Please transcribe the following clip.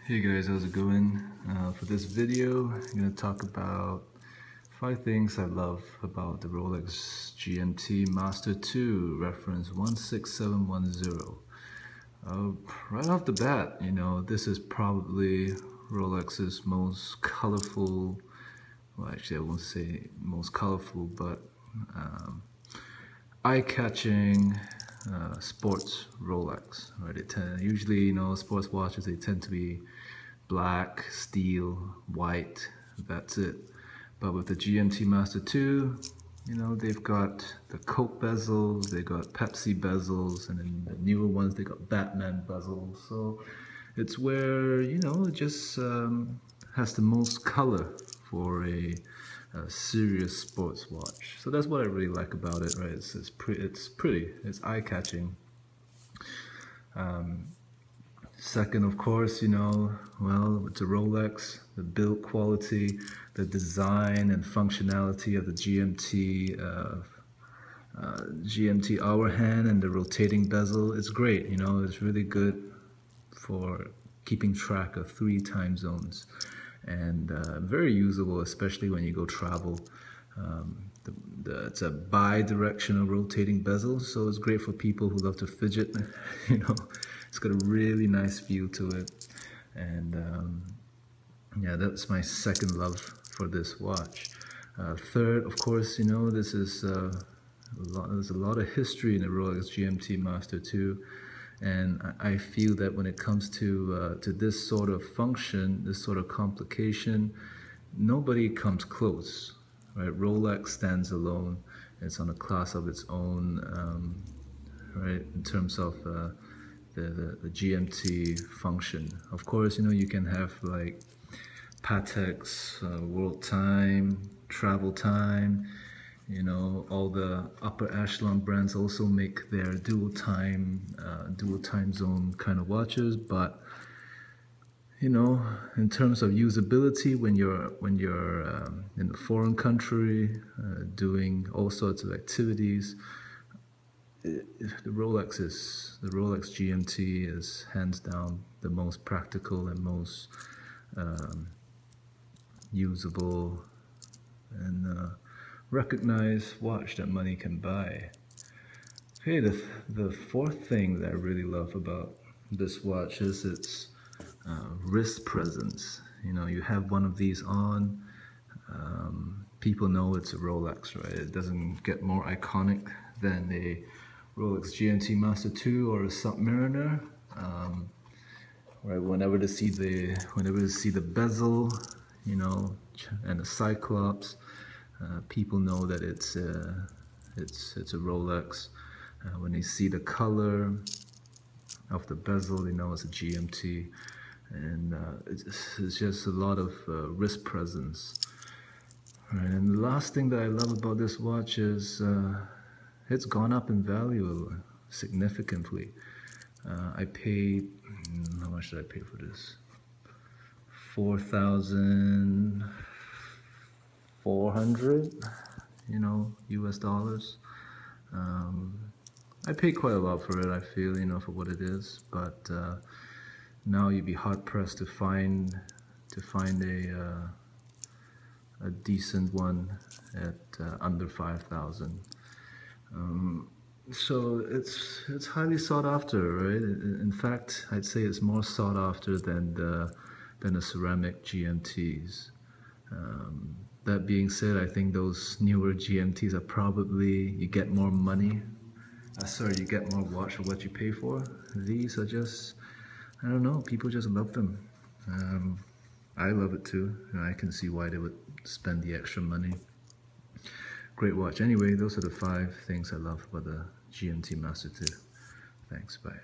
Hey guys, how's it going? For this video, I'm going to talk about 5 things I love about the Rolex GMT Master 2, reference 16710. Right off the bat, this is probably Rolex's most colorful, well actually I won't say most colorful, but eye-catching sports Rolex, right? Usually, sports watches, they tend to be black, steel, white, that's it. But with the GMT Master 2, they've got the Coke bezels, they got Pepsi bezels, and then the newer ones, they got Batman bezels. So it's where, it just has the most color for a serious sports watch. So that's what I really like about it, right? It's pretty, it's eye-catching. Second, of course, well, it's a Rolex, the build quality, the design and functionality of the GMT hour hand and the rotating bezel. It's great, it's really good for keeping track of 3 time zones, and very usable, especially when you go travel. It's a bi-directional rotating bezel, so it's great for people who love to fidget. It's got a really nice feel to it, and yeah, that's my second love for this watch. Third, of course, this is there's a lot of history in the Rolex GMT Master 2, and I feel that when it comes to this sort of function, this sort of complication, nobody comes close. Right, Rolex stands alone. It's on a class of its own, right, in terms of the GMT function. Of course, you can have like Pateks, World Time, Travel Time. All the upper echelon brands also make their dual time zone kind of watches, but in terms of usability, when you're in a foreign country doing all sorts of activities, the Rolex GMT is hands down the most practical and most usable and recognized watch that money can buy. Okay, the fourth thing that I really love about this watch is its wrist presence. You have one of these on, people know it's a Rolex, right? It doesn't get more iconic than a Rolex GMT Master 2 or a Submariner. Right, whenever they see the bezel, and the Cyclops, people know that it's a Rolex. When they see the color of the bezel, they know it's a GMT. And it's just a lot of wrist presence. Right, and the last thing that I love about this watch is it's gone up in value significantly. I paid, how much did I pay for this? $4,400, US dollars. I paid quite a lot for it, I feel, for what it is, but now you'd be hard pressed to find a decent one at under 5,000. So it's highly sought after, right? In fact, I'd say it's more sought after than the ceramic GMTs. That being said, I think those newer GMTs are probably, you get more money. You get more watch for what you pay for. These are just, I don't know, people just love them. I love it too. I can see why they would spend the extra money. Great watch. Anyway, those are the 5 things I love about the GMT Master 2. Thanks, bye.